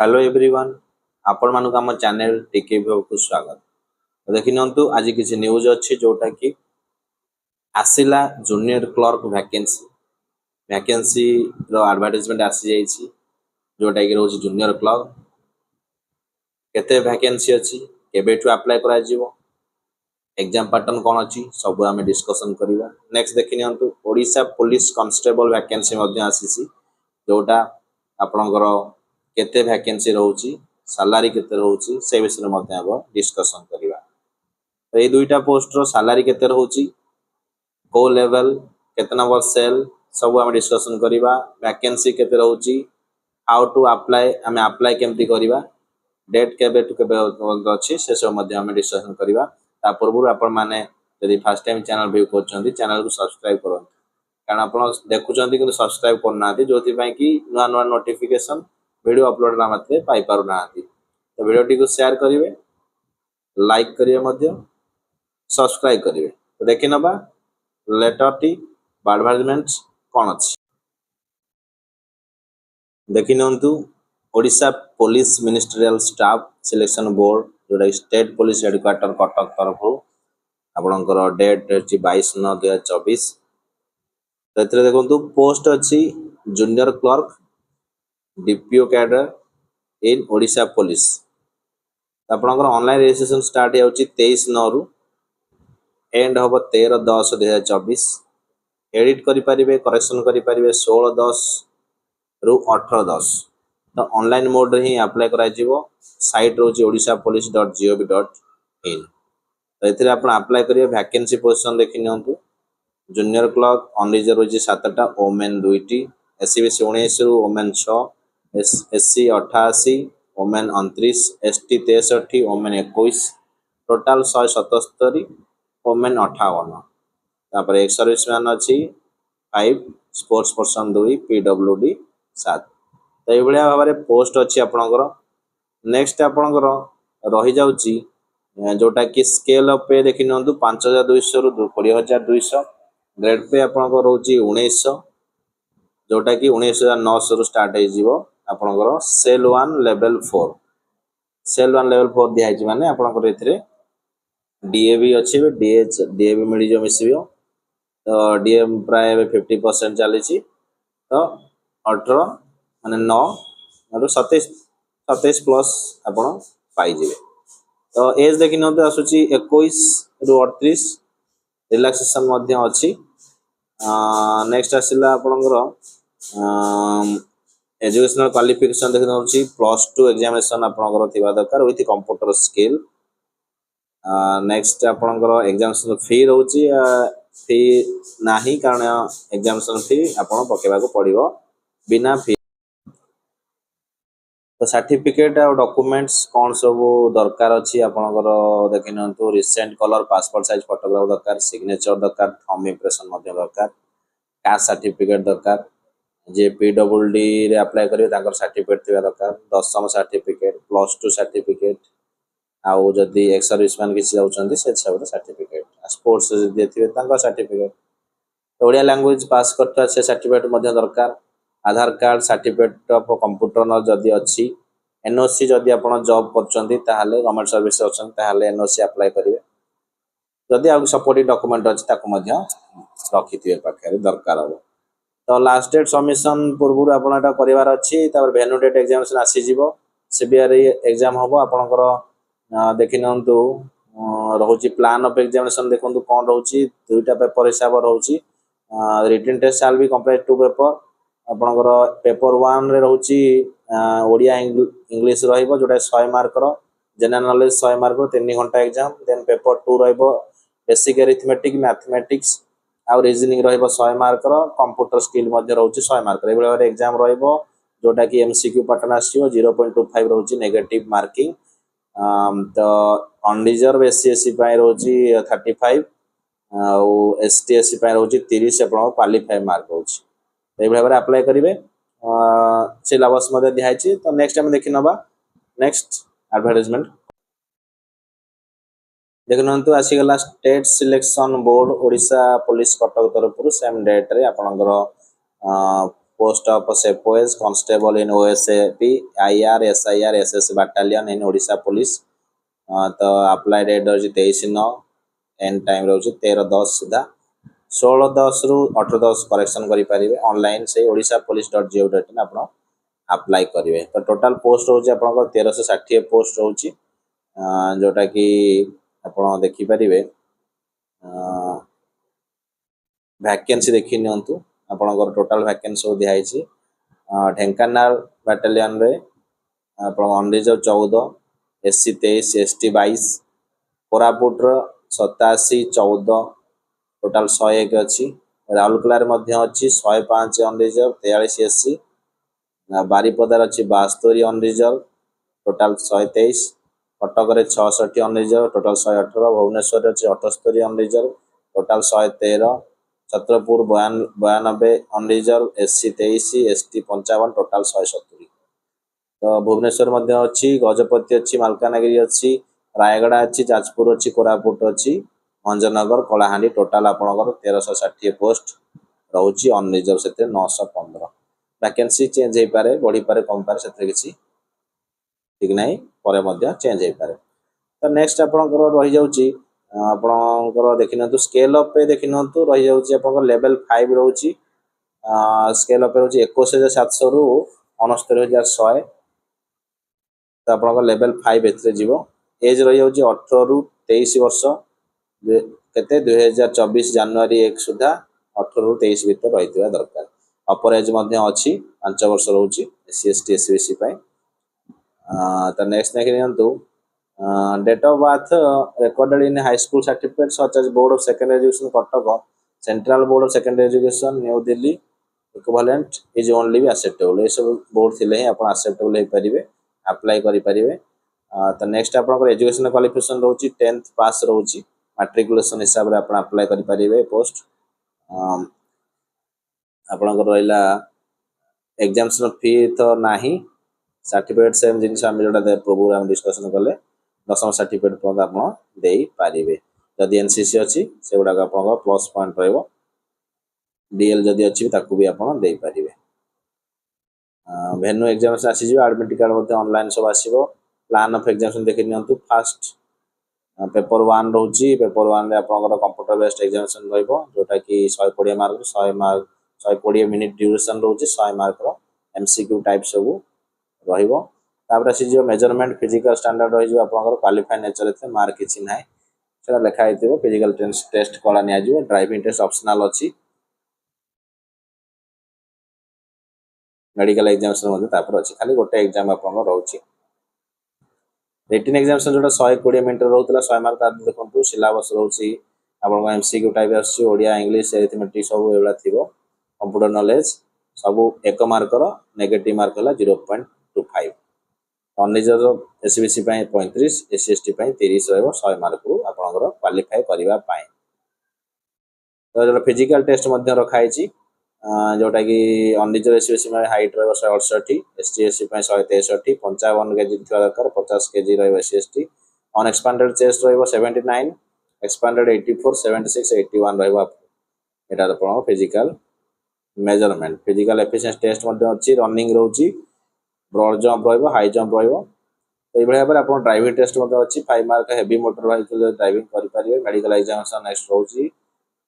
Hello everyone आपण मानक आम चैनल टीके को स्वागत। तो देखि नंतु आज किसी न्यूज अच्छी जोटा कि आसिला जूनियर क्लर्क वैकेंसी रो एडवर्टाइजमेंट आसी जाइछि जोटा कि रोज जूनियर क्लर्क केते वैकेंसी अच्छी केबेठु अप्लाई करा जिवो एग्जाम पैटर्न कौन अच्छी सब आम डिस्कसन करवा। नेक्स्ट देखि नंतु ओडिशा पुलिस कांस्टेबल वैकेंसी मध्ये आसीछि जोटा आपणकर केते वैकेंसी रहउछि सैलरी केते रहउछि से विषय मध्ये अब डिस्कसन करवा। तो ये दुईटा पोस्ट रो सैलरी केते रहउछि को लेवल केते नंबर सेल सब आम डिस्कसन करवा। वैकेंसी केते रहउछि हाउ टू अप्लाई आम अप्लाई केमती करवा डेट केबे टू केबे अछि से सब मध्ये आम डिस्कसन करवा। ता पूर्व आपण माने यदि फर्स्ट टाइम चैनल व्यू करछन्ती चैनल को सब्सक्राइब करन कारण आपण देखुछन्ती कि सब्सक्राइब करनाती जोथि पई कि नुआ नुआ नोटिफिकेशन वीडियो अपलोड ना मात्रे पाई पारु नाती। तो वीडियो को शेयर करिवे लाइक करिवे मध्य सब्सक्राइब करिवे। तो देखि नबा लेटर टी एडवर्टाइजमेंट कोन अछि देखि नंतु Odisha police ministerial staff selection board जोटा स्टेट पुलिस हेडक्वार्टर कटक तरफ आपणकर डेट अछि 22/9/2024। तो एथरे देखंतु पोस्ट अछि जूनियर क्लर्क डीपीओ कैडर इन ओडिशा पुलिस। आपणकर ऑनलाइन रजिस्ट्रेशन स्टार्ट होउछि 23/9 रु एंड होबो 13/10/2024। एडिट करि परिबे करेक्शन करि परिबे 16/10 रु 18/10। तो ऑनलाइन मोड रे ही अप्लाई करा जिवो साइट रोची odishapolice.gov.in। तो एथिरे आपण अप्लाई करिवे वैकेंसी पोजीशन देखि नियंतु जूनियर क्लर्क ऑन रिजर्व होची 7टा ओमेन 2टी एससीबीसी 19 रु women 6 SC 88 women 29 ST 63 women 21 total 177 women 58। तापर एक सर्विसमैन अछि 5 स्पोर्ट्स पर्सन 2 पीडब्ल्यूडी 7। तो ये भाया भाव में पोस्ट अच्छी आपणकर नेक्स्ट आपणकर रही जाउची जोटा कि स्केल अफ पे देखि नंतु 5200 रु 20200 ग्रेड पे आपणकर रोची 1900 जोटा कि 19900 रु स्टार्ट हे जिवो आपणकर सेल 1 लेवल 4 सेल 1 लेवल 4 दिया है माने आपणकर एथिरे डीएवी अच्छी डीएवी मिली जो मिसियो। तो डीएम प्राय 50% चली तो 18 माने 9 रु 27 प्लस आपण पाई जिवे। तो एज देखि नंतु आसुची 21 रु 38 रिलैक्सेशन मध्ये अछि। नेक्स्ट आसिला आपणकर एजुकेशनल क्वालिफिकेशन देखि नउची +2 एग्जामिनेशन आपणकर थिबा दरकार विथ कंप्यूटर स्किल। नेक्स्ट आपणकर एग्जामिनेशन फी रहउची फी नाही कारण एग्जामिनेशन फी आपण पकेबा को पड़िबो बिना फी। तो सर्टिफिकेट और डॉक्यूमेंट्स कौन सब दरकार अच्छी आपणकर देखि नंतु recent colour passport size photograph दरकार सिग्नेचर दरकार थंब इंप्रेशन मध्ये दरकार कास्ट सर्टिफिकेट दरकार जे पीडब्ल्यूडी रे अप्लाई करिवे तांकर सर्टिफिकेट थिबा दरकार दशम सर्टिफिकेट +2 सर्टिफिकेट आउ जदि एक्स सर्विसमैन किसी जाउछन्ती से सब सर्टिफिकेट स्पोर्ट्स जदि थिबे तांकर सर्टिफिकेट ओडिया लैंग्वेज पास करता से सर्टिफिकेट मध्ये दरकार Aadhaar card certificate of computer knowledge जदि अच्छी एनओसी जदि आपण जॉब करछन्ती ताहाले गवर्नमेंट सर्विस अछन ताहाले एनओसी अप्लाई करिवे जदि आ सपोर्टिंग डॉक्यूमेंट अछि ताको मध्ये रखिथिबे पाखरे दरकार हो। तो लास्ट डेट सबमिशन पूर्व आपण एटा करिवार अछि तापर वेन्यू डेट एग्जामिनेशन आसी जिवो सीबीआरई एग्जाम होबो आपणकर देखि नंतु रहउची प्लान ऑफ एग्जामिनेशन देखंतु कोन रहउची दुईटा पेपर हिसाब रहउची written test shall be complete two paper आपणकर पेपर 1 रे रहउची ओडिया इंग्लिश रहइबो जोटा 100 मार्क रो जनरल नॉलेज 100 मार्क रो 3 घंटा एग्जाम देन पेपर 2 रहइबो बेसिक अरिथमेटिक मैथमेटिक्स आ रीजनिंग रहइबो 100 मार्क रो कंप्यूटर स्किल मध्ये रहउची 100 मार्क रे एबले एग्जाम रहइबो जोटा कि एमसीक्यू पैटर्न आसीयो 0.25 रहउची नेगेटिव मार्किंग। तो अनरिजर्व एससी पाई रहउची 35 आउ एसटी एससी पाई रहउची 30 आपण क्वालिफाई मार्क रहउची ए भाबरे अप्लाई करिवे सिलेबस मध्ये दिहाइची। तो नेक्स्ट टाइम देखि नबा नेक्स्ट एडवर्टाइजमेंट देखनंतु आसी गला state selection board Odisha police Cuttack तरफ सेम डेट रे आपनकर post of sepoys constable in OSAP IR SIR SS battalion in Odisha police to apply date रही 23/9 एंड टाइम रही 13/10 सुधा 16/10 रु 18/10 करेक्शन करेंगे ऑनलाइन से odishapolice.gov.in आप अप्लाई करेंगे तो टोटाल पोस्ट रोचे आप 1360 पोस्ट रोचे जोटा कि आप देखिपारे वैकेंसी देखी नियंतु आपणकर टोटाल वैकेंसी दिखाई ढेंकानाल बाटालियन रे आप unreserved 14 SC 23 ST 22 Koraput 87 14 total 101 अच्छी राउरकेला अच्छी 105 अनरिजर्व 43 एससी बारिपदार अच्छी 72 unreserved total 123 Cuttack 66 unreserved total 118 Bhubaneswar अच्छी 78 unreserved total 113 Chhatrapur 92 unreserved SC 23 ST 55 total 170 तो भुवनेश्वर अच्छी गजपति अच्छी मालकानगिरी अच्छी रायगड़ा अच्छी जाजपुर अच्छी कोरापुट अच्छी भंजनगर कलाहांडी टोटाल आपणकर 1360 पोस्ट रोची अनरिजर्व से 915 वैकेंसी चेंज हो पारे बढ़ी पारे कम पारे से किसी ठीक नहीं पर चेंज हो पारे तो नेक्स्ट आपणकर रही जाउची आपणकर देखिन स्केल अप पे देखिन रही जाउची आपणकर लेवल 5 रोची स्केल अप रोची 21700 रु 69100 तो आप लेवल 5 एथरे जीवो एज रही जाउची 18 रु 23 वर्ष केते 2024 जनवरी 1 सुधा 18 रु 23 भीतर रही दरकार अपर एज अच्छी 5 वर्ष रोची एससी एसटी एसबीसी तो नेक्स्ट देखिए date of birth recorded in high school certificate such as board of secondary education Cuttack central board of secondary education new Delhi equivalent is only भी एक्सेप्टेबल ये सब बोर्ड थिले ही आपण एक्सेप्टेबल हो पारिबे अप्लाई करि पारिबे तो नेक्स्ट आपन एजुकेशन क्वालिफिकेशन रोची 10th पास रोची matriculation हिसाब रे आपण अप्लाई करि पारिबे पोस्ट आपन रहिला एग्जामिनेशन फी तो नाही सर्टिफिकेट सेम जिनिस हम जोटा प्रोग्राम डिस्कशन कले 10th सर्टिफिकेट पर आप दे पारिबे जदि एनसीसी अच्छी से गुड़ाक आप प्लस पॉइंट रहिबो डीएल जदि अच्छी ताकू भी आप दे पारिबे वेन्यू एग्जामिनेशन आसी जिवो एडमिट कार्ड मते ऑनलाइन सब आसीबो प्लान ऑफ एग्जामिनेशन देखि नियंतु फर्स्ट पेपर 1 रहउची पेपर 1 रे आपनकर कंप्यूटर बेस्ड एग्जामिनेशन रहइबो जोटा कि 120 मार्क 120 मिनिट ड्यूरेशन रहउची 100 मार्क रो एमसीक्यू टाइप सब रहइबो तापर आसी जो मेजरमेंट फिजिकल स्टैंडर्ड रहि जो आपनकर क्वालिफाई नेचर एते मार्क किछि नाही सेटा लिखा हेतिबो फिजिकल टेस्ट कला निया जिवो ड्राइविंग टेस्ट ऑप्शनल अछि मेडिकल एग्जामिनेशन मध्ये तापर अछि खाली गोटे एग्जाम आपन रहउची रिटन एग्जामिनेशन जोटा 120 मिनिट रहउतला 100 मार्क तार देखंतु सिलेबस रहउची आपन एमसीक्यू टाइप आछि ओडिया इंग्लिश अरिथमेटिक सब एवला थिबो कंप्यूटर नॉलेज सब 1 मार्क रो नेगेटिव मार्क हला 0.25 अनरिजर्व एसबीसी 35 एससी एसटी 30 रहइबो 100 मार्क रु आपनकर क्वालिफाई करिवा पाए तो जो फिजिकल टेस्ट मध्ये रखाई छी जोटा कि अनरिजर्व एसबीसी में हाइट रहिबो 168 एसटी एससी 163 55 केजी थिवा दरकार 50 केजी रहिबो एससी एसटी अनएक्सपांडेड चेस्ट रहिबो 79 एक्सपांडेड 84 76 81 रहिबो एटा आपन physical measurement physical efficiency test मध्ये अछि रनिंग रहउची ब्रॉड जंप रहिबो हाई जंप रहिबो तो इबळे पर आपन ड्राइविंग टेस्ट मध्ये अछि 5 mark heavy motor vehicle driving करि परिबे मेडिकल एग्जामिनेशन नेक्स्ट रहउची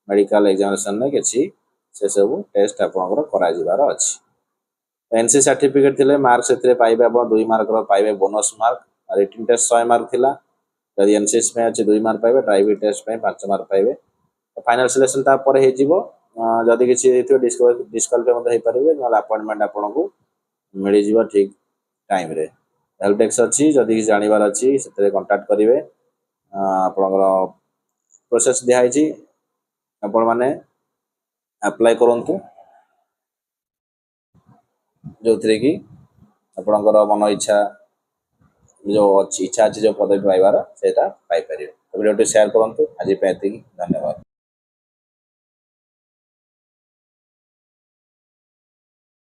मेडिकल एग्जामिनेशन ने किछि से सब टेस्ट आपनकर करा जिबार अछि एनसी सर्टिफिकेट थिले मार्क सेतरे पाइबे आप 2 मार्क रो पाइबे bonus mark written test 100 mark थिला यदि एनसीसी में अछि 2 मार्क पाइबे ड्राइविंग टेस्ट में 5 मार्क पाइबे फाइनल सिलेक्शन ता पर हे जिवो जदि किछि हेतियो डिस्क्वालिफाई मध्ये हे परिबे न अपॉइंटमेंट आपनको मिली जिवो ठीक टाइम रे हेल्प डेस्क अछि जदि कि जानिबार अछि सेतरे कांटेक्ट करिवे आपनकर प्रोसेस दिया छि आपण माने अप्लाई करंतु जो थरे कि आपनकर मन इच्छा जो इच्छा अछि जो पदवी पाइबार सेटा पाइ परिबे वीडियो शेयर करंतु आज पे धन्यवाद।